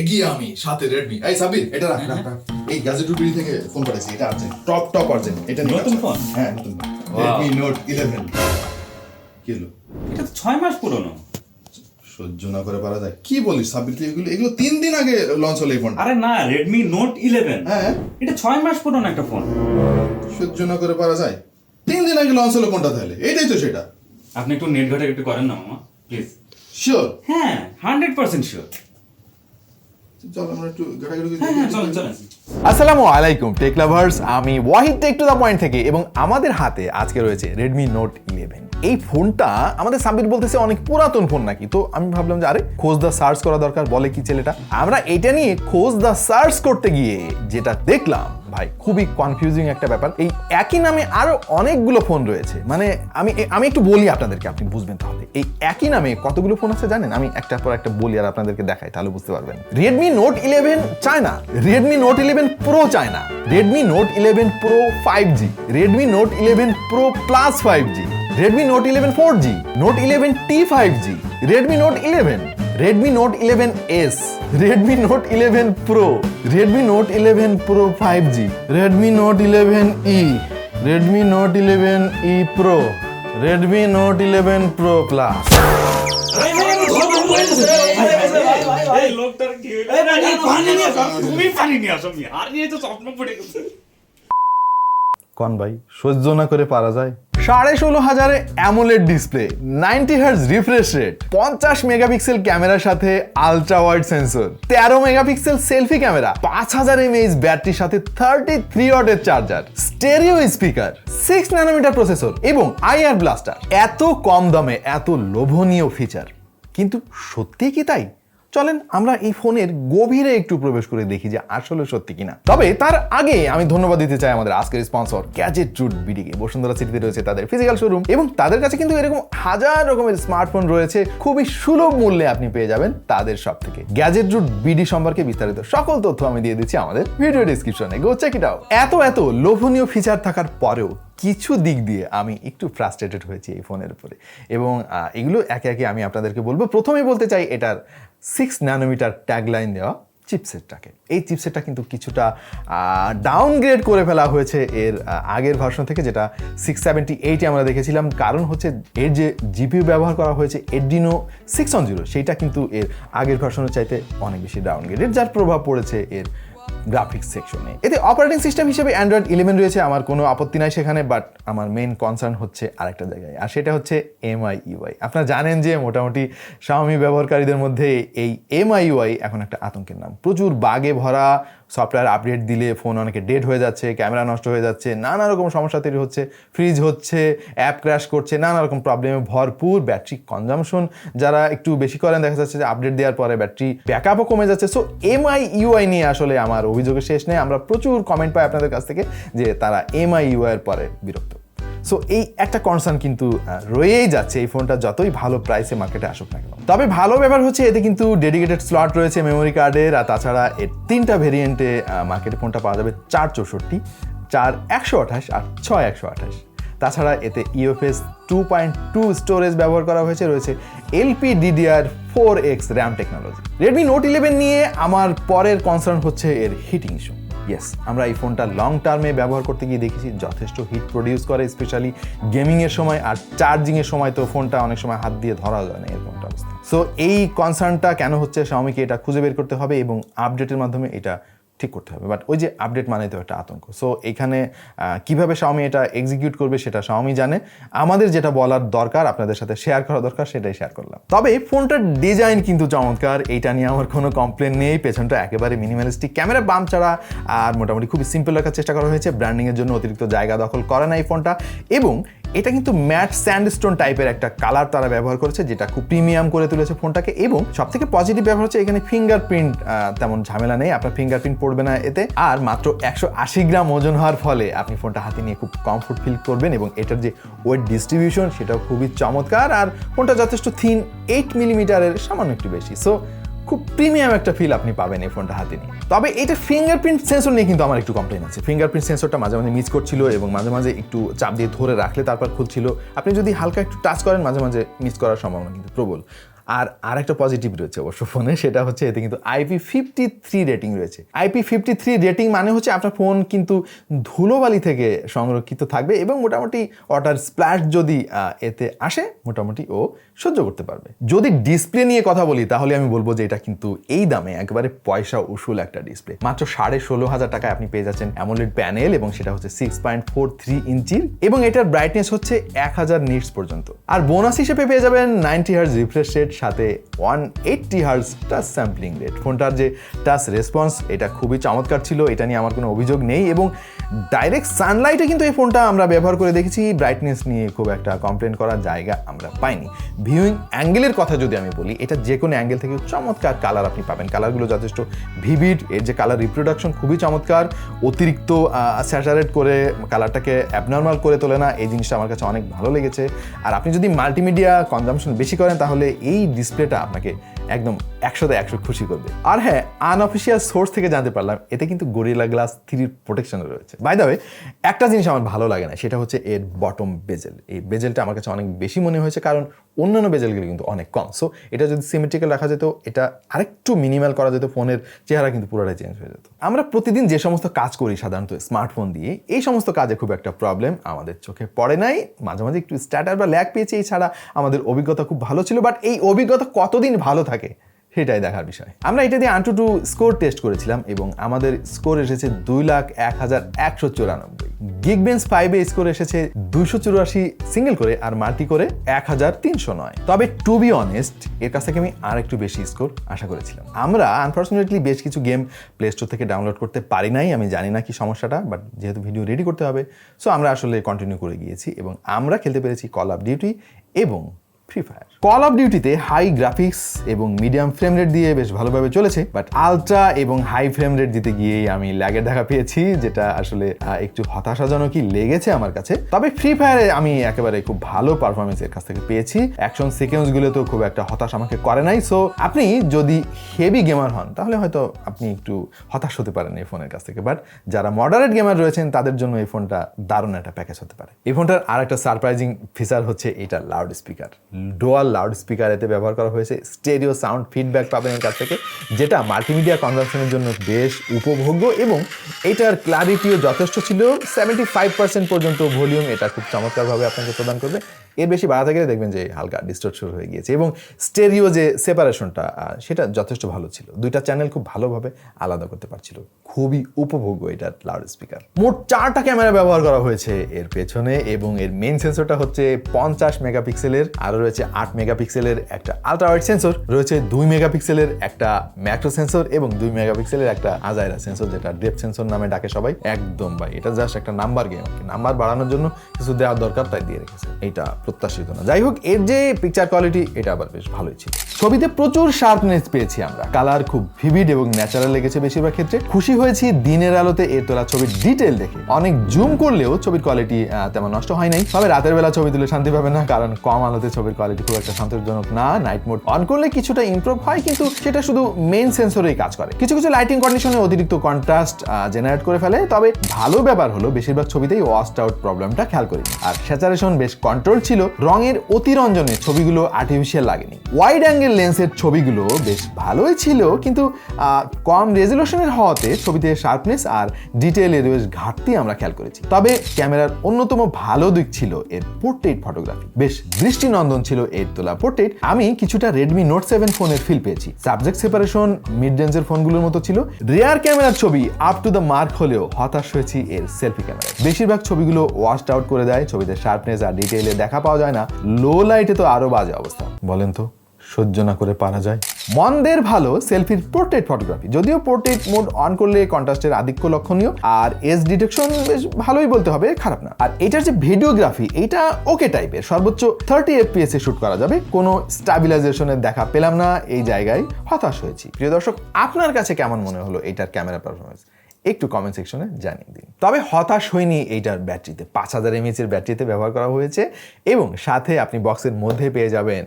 এগিয়ে আমি সাথে রেডমি। এই সাবির এটা রাখ রাখ রাখ। এই গ্যাজেটুরি থেকে ফোন করেছি, এটা আছে টপ অর্জেন। এটা নতুন ফোন? হ্যাঁ নতুন Redmi Note 11। কি হলো? এটা তো 6 মাস পুরনো। সহ্য না করে পারা যায়? কি বলিস সাবির, তুই এগুলো 3 দিন আগে লঞ্চ হলো এই ফোন। আরে না, Redmi Note 11। হ্যাঁ এটা 6 মাস পুরনো একটা ফোন। সহ্য না করে পারা যায়? 3 দিন আগে লঞ্চ হলো কোনটা তাহলে? এইটাই তো সেটা। আপনি একটু নেট ঘাটা একটু করেন না মামা, প্লিজ। শিওর? হ্যাঁ 100% শিওর। চল আমরা একটু ঘাটাঘাটি হ্যাঁ চলেন চলেন। আসসালামু আলাইকুম টেক লাভার্স, আমি Wahid tech to the point থেকে, এবং আমাদের হাতে আজকে রয়েছে Redmi Note 11। এই ফোনটা আমাদের সাব্বির বলতেছে অনেক পুরাতন ফোন নাকি, তো আমি ভাবলাম যে আরে খোঁজ দা সার্চ করা দরকার, বলে কি ছেলেটা। আমরা এটা নিয়ে খোঁজ দা সার্চ করতে গিয়ে যেটা দেখলাম ভাই খুবই কনফিউজিং একটা ব্যাপার। এই একই নামে আরো অনেকগুলো ফোন রয়েছে, মানে আমি একটু বলি আপনাদেরকে, আপনি বুঝবেন তাহলে। এই একই নামে কতগুলো ফোন আছে জানেন? আমি একটার পর একটা বলি আর আপনাদেরকে দেখাই, তাহলে বুঝতে পারবেন। Redmi Note 11 চায় না, Redmi Note 11 Pro চায় না, Redmi Note 11 Pro 5G, Redmi Note 11 Pro Plus 5G, Redmi Note 11 4G, Note 11T 5G, Redmi Note 11, Redmi Note 11S, Redmi Note 11 Pro, Redmi Note 11 Pro 5G, Redmi Note 11E, Redmi Note 11E Pro, Redmi Note 11 Pro Plus। এই লোকটার কি হইলো? এই পানি নিয়ে আসো, তুমি পানি নিয়ে আসো। আর নিয়ে তো স্বপ্ন পড়ে গেছে। কোন ভাই সহ্য না করে পারা যায়? 16,500 AMOLED display, 90 hertz refresh rate, 50 megapixel ক্যামেরার সাথে ultra wide sensor, 13 megapixel selfie camera, 5000 mAh ব্যাটারির সাথে 33 ওয়াটের charger, stereo speaker, 6 nanometre processor এবং আইআর ব্লাস্টার। এত কম দামে এত লোভনীয় ফিচার, কিন্তু সত্যি কি তাই? চলেন আমরা এই ফোনের গভীরে একটু প্রবেশ করে দেখি যে আসলে সত্যি কিনা। তবে তার আগে আমি ধন্যবাদ দিতে চাই আমাদের আজকের স্পন্সর গ্যাজেট্রুট.bd কে। বসুন্ধরা সিটিতে রয়েছে তাদের ফিজিক্যাল শোরুম, এবং তাদের কাছে কিন্তু এরকম হাজার রকমের স্মার্টফোন রয়েছে, খুবই সুলভ মূল্যে আপনি পেয়ে যাবেন তাদের সব থেকে। গ্যাজেট্রুট.bd সম্পর্কে বিস্তারিত সকল তথ্য আমি দিয়ে দিচ্ছি আমাদের ভিডিও ডেসক্রিপশনে, গো চেক ইট আউট। এত লোভনীয় ফিচার থাকার পরেও কিছু দিক দিয়ে আমি একটু ফ্রাস্ট্রেটেড হয়েছি এই ফোনের উপরে, এবং এগুলো একে একে আমি আপনাদেরকে বলবো। প্রথমেই বলতে চাই এটার 6 ন্যানোমিটার ট্যাগলাইন দেওয়া চিপসেটটাকে। এই চিপসেটটা কিন্তু কিছুটা ডাউনগ্রেড করে ফেলা হয়েছে এর আগের ভার্সন থেকে, যেটা 678 আমরা দেখেছিলাম। কারণ হচ্ছে এর যে জিপিইউ ব্যবহার করা হয়েছে Adreno 610, সেইটা কিন্তু এর আগের ভার্সনের চাইতে অনেক বেশি ডাউনগ্রেডেড, যার প্রভাব পড়েছে এর গ্রাফিক্স সেকশনে। এতে অপারেটিং সিস্টেম হিসেবে Android 11 রয়েছে, আমার কোনো আপত্তি নাই সেখানে, বাট আমার মেইন কনসার্ন হচ্ছে আরেকটা জায়গায়, আর সেটা হচ্ছে MIUI। আপনারা জানেন যে মোটামুটি Xiaomi ব্যবহারকারীদের মধ্যে এই MIUI এখন একটা আতঙ্কের নাম। প্রচুর বাগে ভরা, সফটওয়্যার আপডেট দিলে ফোন অনেকে ডেড হয়ে যাচ্ছে, ক্যামেরা নষ্ট হয়ে যাচ্ছে, নানা রকম সমস্যা তৈরি হচ্ছে, ফ্রিজ হচ্ছে, অ্যাপ ক্র্যাশ করছে, নানা রকম প্রবলেমে ভরপুর। ব্যাটারি কনজামশন যারা একটু বেশি করেন, দেখা যাচ্ছে যে আপডেট দেওয়ার পরে ব্যাটারি ব্যাকআপও কমে যাচ্ছে। সো MIUI নিয়ে আসলে আমার অভিযোগের শেষ নেই। আমরা প্রচুর কমেন্ট পাই আপনাদের কাছ থেকে যে তারা MIUI এর পরে বিরক্ত। সো এই একটা কনসার্ন কিন্তু রয়েই যাচ্ছে এই ফোনটা যতই ভালো প্রাইসে মার্কেটে আসুক না কেন। তবে ভালো ব্যাপার হচ্ছে এতে কিন্তু ডেডিকেটেড স্লট রয়েছে মেমোরি কার্ডের, আর তাছাড়া এর 3টা ভেরিয়েন্টে মার্কেটে ফোনটা পাওয়া যাবে, 464, 4128 আর 6128। তাছাড়া এতে UFS 2.2 স্টোরেজ ব্যবহার করা হয়েছে, রয়েছে LPDDR4X RAM technology. Redmi Note 11 নিয়ে আমার পরের কনসার্ন হচ্ছে এর হিটিং ইস্যু। ইয়েস, আমরা এই ফোনটা লং টার্মে ব্যবহার করতে গিয়ে দেখেছি যথেষ্ট হিট প্রডিউস করে, স্পেশালি গেমিংয়ের সময়, আর চার্জিংয়ের সময় তো ফোনটা অনেক সময় হাত দিয়ে ধরা যায় না এরকম একটা অবস্থা। সো এই কনসার্নটা কেন হচ্ছে, Xiaomi-কে এটা খুঁজে বের করতে হবে এবং আপডেটের মাধ্যমে এটা ঠিক করতে হবে। বাট ওই যে আপডেট মানে তো একটা আতঙ্ক। সো এখানে কিভাবে Xiaomi এটা এক্সিকিউট করবে সেটা Xiaomi জানে। আমাদের যেটা বলার দরকার, আপনাদের সাথে শেয়ার করা দরকার, সেটাই শেয়ার করলাম। তবে ফোনটার ডিজাইন কিন্তু চমৎকার, এইটা নিয়ে আমার কোনো কমপ্লেন নেই। পেছনটা একেবারে মিনিমালিস্টিক, ক্যামেরা বাম্প ছাড়া, আর মোটামুটি খুবই সিম্পল রাখার চেষ্টা করা হয়েছে। ব্র্যান্ডিংয়ের জন্য অতিরিক্ত জায়গা দখল করে না এই ফোনটা, এবং এটা কিন্তু ম্যাট স্যান্ডস্টোন টাইপের একটা কালার তারা ব্যবহার করেছে, যেটা খুব প্রিমিয়াম করে তুলেছে ফোনটাকে। এবং সবথেকে পজিটিভ ব্যবহার হচ্ছে এখানে ফিঙ্গারপ্রিন্ট, তেমন ঝামেলা নেই, আপনার ফিঙ্গারপ্রিন্ট পড়বে না এতে। আর মাত্র 180 গ্রাম ওজন হওয়ার ফলে আপনি ফোনটা হাতে নিয়ে খুব কমফোর্ট ফিল করবেন, এবং এটার যে ওয়েট ডিস্ট্রিবিউশন সেটাও খুবই চমৎকার। আর ফোনটা যথেষ্ট থিন, 8 মিলিমিটারের সামান্য একটু বেশি। সো খুব প্রিমিয়াম একটা ফিল আপনি পাবেন এই ফোনটা হাতে নিয়ে। তবে এটা ফিঙ্গারপ্রিন্ট সেন্সর নিয়ে কিন্তু আমার একটু কমপ্লেন আছে। ফিঙ্গারপ্রিন্ট সেন্সরটা মাঝে মাঝে মিস করছিল, এবং মাঝে মাঝে একটু চাপ দিয়ে ধরে রাখলে তারপর খুলছিল। আপনি যদি হালকা একটু টাচ করেন, মাঝে মাঝে মিস করার সম্ভাবনা কিন্তু প্রবল। আর আরেকটা পজিটিভ রয়েছে অবশ্য ফোনে, সেটা হচ্ছে এতে কিন্তু IP53 রেটিং রয়েছে। IP53 রেটিং মানে হচ্ছে আপনার ফোন কিন্তু ধুলোবালি থেকে সংরক্ষিত থাকবে এবং মোটামুটি ওয়াটার স্প্ল্যাশ যদি এতে আসে মোটামুটি ও সহ্য করতে পারবে। যদি ডিসপ্লে নিয়ে কথা বলি তাহলে আমি বলবো যে এটা কিন্তু এই দামে একেবারে পয়সা উসুল একটা ডিসপ্লে। মাত্র 16,500 টাকায় আপনি পেয়ে যাচ্ছেন অ্যামোলেড প্যানেল এবং সেটা হচ্ছে 6.43 ইঞ্চির এবং এটার ব্রাইটনেস হচ্ছে 1000 নিটস পর্যন্ত। আর বোনাস হিসেবে পেয়ে যাবেন 90 হার্জ রিফ্রেশ রেট, সাথে 180 হার্জ টাচ স্যাম্পলিং রেট। ফোনটার যে টাচ রেসপন্স এটা খুবই চমৎকার ছিল, এটা নিয়ে আমার কোনো অভিযোগ নেই এবং ডাইরেক্ট সানলাইটে কিন্তু এই ফোনটা আমরা ব্যবহার করে দেখেছি, ব্রাইটনেস নিয়ে খুব একটা কমপ্লেন করার জায়গা আমরা পাইনি। ভিউইং অ্যাঙ্গেলের কথা যদি আমি বলি, এটা যে কোনো অ্যাঙ্গেল থেকে চমৎকার কালার আপনি পাবেন, কালারগুলো যথেষ্ট ভিভিড, এর যে কালার রিপ্রোডাকশন খুবই চমৎকার, অতিরিক্ত স্যাচারেট করে কালারটাকে অ্যাবনর্মাল করে তোলে না, এই জিনিসটা আমার কাছে অনেক ভালো লেগেছে। আর আপনি যদি মাল্টিমিডিয়া কনজামশন বেশি করেন তাহলে এই ডিসপ্লেটা আপনাকে একদম 100 খুশি করবে। আর হ্যাঁ, আনঅফিসিয়াল সোর্স থেকে জানতে পারলাম এতে কিন্তু গরিলা গ্লাস 3 প্রোটেকশনও রয়েছে। বাই দ্য ওয়ে, একটা জিনিস আমার ভালো লাগে না, সেটা হচ্ছে এর বটম বেজেল। এই বেজেলটা আমার কাছে অনেক বেশি মনে হয়েছে, কারণ অন্যান্য বেজেলগুলো কিন্তু অনেক কম। সো এটা যদি সিমেট্রিক্যাল রাখা যেত, এটা আরেকটু মিনিমাল করা যেত, ফোনের চেহারা কিন্তু পুরোটাই চেঞ্জ হয়ে যেত। আমরা প্রতিদিন যে সমস্ত কাজ করি সাধারণত স্মার্টফোন দিয়ে, এই সমস্ত কাজে খুব একটা প্রবলেম আমাদের চোখে পড়ে নাই। মাঝে মাঝে একটু স্ট্যাটার বা ল্যাগ পেয়েছি, এছাড়া আমাদের অভিজ্ঞতা খুব ভালো ছিল। বাট এই অভিজ্ঞতা কতদিন ভালো থাকে সেটাই দেখার বিষয়। আমরা এটা দিয়ে AnTuTu স্কোর টেস্ট করেছিলাম এবং আমাদের স্কোর এসেছে 2,01,194। Geekbench 5-এ স্কোর এসেছে 284 সিঙ্গেল করে আর মাল্টি করে 1,309। তবে টু বি অনেস্ট, এর কাছ থেকে আমি আর একটু বেশি স্কোর আশা করেছিলাম। আমরা আনফর্চুনেটলি বেশ কিছু গেম প্লে স্টোর থেকে ডাউনলোড করতে পারি নাই, আমি জানি না কি সমস্যাটা, বাট যেহেতু ভিডিও রেডি করতে হবে সো আমরা আসলে কন্টিনিউ করে গিয়েছি এবং আমরা খেলতে পেরেছি কল অফ ডিউটি এবং ফ্রি ফায়ার। কল অফ ডিউটিতে হাই গ্রাফিক্স এবং মিডিয়াম ফ্রেম রেট দিয়ে বেশ ভালোভাবে চলেছে, বাট আলট্রা এবং হাই ফ্রেম রেট দিতে গিয়েই আমি ল্যাগের দেখা পেয়েছি, যেটা আসলে একটু হতাশাজনকই লেগেছে আমার কাছে। তবে ফ্রি ফায়ারে আমি একেবারে খুব ভালো পারফরমেন্স এর কাছ থেকে পেয়েছি, অ্যাকশন সিকোয়েন্সগুলো তো খুব একটা হতাশ আমাকে করে নাই। সো আপনি যদি হেভি গেমার হন তাহলে হয়তো আপনি একটু হতাশ হতে পারেন এই ফোনের কাছ থেকে, বাট যারা মডারেট গেমার রয়েছেন তাদের জন্য এই ফোনটা দারুণ একটা প্যাকেজ হতে পারে। এই ফোনটার আর একটা সারপ্রাইজিং ফিচার হচ্ছে এটা loud speaker, dual loud speaker এতে ব্যবহার করা হয়েছে। স্টেরিও সাউন্ড ফিডব্যাক পাবেন এর কাছ থেকে, যেটা মাল্টিমিডিয়া কনজামশনের জন্য বেশ উপভোগ্য এবং এটার ক্লারিটিও যথেষ্ট ছিল। 75% পর্যন্ত ভলিউম এটা খুব চমৎকারভাবে আপনাকে প্রদান করবে। এর বেশি বাড়াতে গেলে দেখবেন যে হালকা ডিস্টর্ট শুরু হয়ে গিয়েছে এবং স্টেরিও যে সেপারেশনটা সেটা যথেষ্ট ভালো ছিল, দুইটা চ্যানেল খুব ভালোভাবে আলাদা করতে পারছিল। খুবই উপভোগ্য এটার লাউড স্পিকার। মোট 4টা ক্যামেরা ব্যবহার করা হয়েছে এর পেছনে এবং এর মেইন সেন্সরটা হচ্ছে 50 মেগাপিক্সেলের, আরও রয়েছে 8 মেগাপিক্সেলের একটা আলট্রা ওয়াইড সেন্সর, রয়েছে 2 মেগাপিক্সেলের একটা ম্যাক্রো সেন্সর এবং 2 মেগাপিক্সেলের একটা আজাইরা সেন্সর, যেটা ডেপথ সেন্সর নামে ডাকে সবাই। একদম ভাই, এটা জাস্ট একটা নাম্বার গেম, নাম্বার বাড়ানোর জন্য কিছু দেওয়ার দরকার তাই দিয়ে রেখেছে, এটা প্রত্যাশিত না। যাই হোক, এর যে পিকচার কোয়ালিটি এটা আবার বেশ ভালোই ছিল। ছবিতে প্রচুর শার্পনেস পেয়েছি আমরা, কালার খুব ভিভিড এবং ন্যাচারাল লেগেছে বেশিরভাগ ক্ষেত্রে। খুশি হয়েছি দিনের আলোতে এর তোলা ছবির ডিটেল দেখে। অনেক জুম করলেও ছবির কোয়ালিটি তেমন নষ্ট হয় নাই। তবে রাতের বেলা ছবি তুলে শান্তি পাবে না, কারণ কম আলোতে ছবির কোয়ালিটি খুব একটা সন্তোষজনক না। নাইট মোড অন করলে কিছুটা ইমপ্রুভ হয়, কিন্তু সেটা শুধু মেইন সেন্সরেই কাজ করে। কিছু কিছু লাইটিং কন্ডিশনে অতিরিক্ত কন্ট্রাস্ট জেনারেট করে ফেলে। তবে ভালো ব্যাপার হলো বেশিরভাগ ছবিতেই ওয়াশড আউট প্রবলেমটা খেয়াল করি। আর স্যাচুরেশন বেশ কন্ট্রোল ছিল, রঙের অতিরঞ্জনে ছবিগুলো আর্টিফিশিয়াল লাগেনি। ওয়াইড অ্যাঙ্গেল লেন্সের ছবিগুলো বেশ ভালোই ছিল, কিন্তু কম রেজলিউশনের হওয়াতে ছবিতে শার্পনেস আর ডিটেইলের বেশ ঘাটতি আমরা খেয়াল করেছি। তবে ক্যামেরার অন্যতম ভালো দিক ছিল এর পোর্ট্রেট ফটোগ্রাফি, বেশ দৃষ্টিনন্দন ছিল এর তোলা পোর্ট্রেট। আমি কিছুটা Redmi Note 7 ফোনের ফিল পেয়েছি। সাবজেক্ট সেপারেশন মিড রেঞ্জের ফোনগুলোর মতো ছিল। রিয়ার ক্যামেরার ছবি আপ টু দ্য মার্ক হলেও হতাশ হয়েছি এর সেলফি ক্যামেরা। বেশিরভাগ ছবিগুলো ওয়াশড আউট করে দেয়, ছবিতে শার্পনেস আর ডিটেইলে দেখা পাওয়া যায় না। লো লাইটে তো আরো বাজে অবস্থা। বলেন তো সহ্য না করে পারা যায়? মন্দের ভালো সেলফির পোর্ট্রেট ফটোগ্রাফি, যদিও পোর্ট্রেট মোড অন করলে কন্ট্রাস্টের আধিক্য লক্ষণীয় আর এজ ডিটেকশন বেশ ভালোই বলতে হবে, খারাপ না। আর এটার যে ভিডিওগ্রাফি এটা ওকে টাইপের, সর্বোচ্চ 30 FPS এ শুট করা যাবে। কোনো স্টাবিলাইজেশনের দেখা পেলাম না, এই জায়গায় হতাশ হয়েছি। প্রিয় দর্শক, আপনার কাছে কেমন মনে হলো এটার ক্যামেরা পারফরমেন্স একটু কমেন্ট সেকশনে জানিয়ে দিন। তবে হতাশ হয়নি এইটার ব্যাটারিতে, 5000 mAh এর ব্যাটারিতে ব্যবহার করা হয়েছে এবং সাথে আপনি বক্সের মধ্যে পেয়ে যাবেন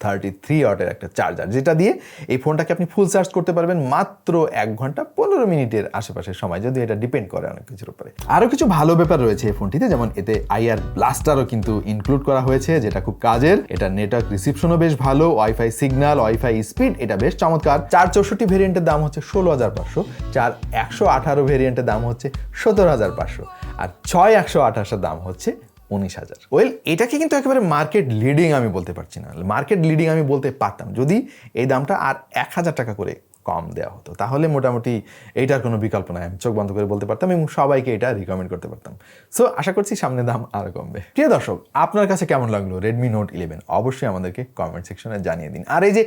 33 ওয়াটের একটা চার্জার, যেটা দিয়ে এই ফোনটাকে আপনি ফুল চার্জ করতে পারবেন মাত্র 1 ঘন্টা 15 মিনিটের আশেপাশের সময়, যদি এটা ডিপেন্ড করে অনেক কিছুর উপরে। আরও কিছু ভালো ব্যাপার রয়েছে এই ফোনটিতে, যেমন এতে আইআর ব্লাস্টারও কিন্তু ইনক্লুড করা হয়েছে, যেটা খুব কাজের। এটা নেটওয়ার্ক রিসিপশনও বেশ ভালো, ওয়াইফাই সিগন্যাল, ওয়াইফাই স্পিড এটা বেশ চমৎকার। 464 ভেরিয়েন্টের দাম হচ্ছে 16,500, 4118 ভেরিয়েন্টের দাম হচ্ছে 17,500, আর 6128 দাম হচ্ছে 19,000। ওয়েল, এটাকে কিন্তু একেবারে মার্কেট লিডিং আমি বলতে পারছি না। মার্কেট লিডিং আমি বলতে পারতাম যদি এই দামটা আর 1,000 টাকা করে কম দেওয়া হতো, তাহলে মোটামুটি এইটার কোনো বিকল্প নাই, আমি চোখ বন্ধ করে বলতে পারতাম এবং সবাইকে এটা রিকমেন্ড করতে পারতাম। সো আশা করছি সামনে দাম আরও কমবে। প্রিয় দর্শক, আপনার কাছে কেমন লাগলো Redmi Note 11? অবশ্যই আমাদেরকে কমেন্ট সেকশনে জানিয়ে দিন। আর এই যে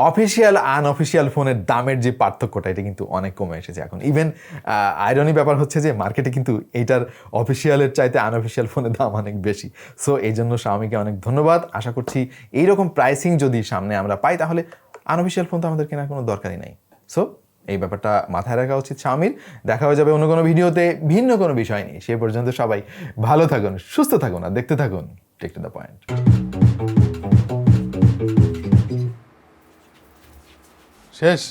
অফিসিয়াল আনঅফিসিয়াল ফোনের দামের যে পার্থক্যটা, এটা কিন্তু অনেক কমে এসেছে এখন। ইভেন আইরনি ব্যাপার হচ্ছে যে মার্কেটে কিন্তু এইটার অফিসিয়ালের চাইতে আনঅফিসিয়াল ফোনের দাম অনেক বেশি। সো এই জন্য Xiaomi-কে অনেক ধন্যবাদ। আশা করছি এইরকম প্রাইসিং যদি সামনে আমরা পাই, তাহলে আনঅফিসিয়াল ফোন তো আমাদের কেনার কোনো দরকারই নাই। সো এই ব্যাপারটা মাথায় রাখা উচিত Xiaomi-র। দেখা হয়ে যাবে অন্য কোনো ভিডিওতে ভিন্ন কোনো বিষয় নিয়ে। সে পর্যন্ত সবাই ভালো থাকুন, সুস্থ থাকুন, আর দেখতে থাকুন টেক টু দ্য পয়েন্ট। শেষ।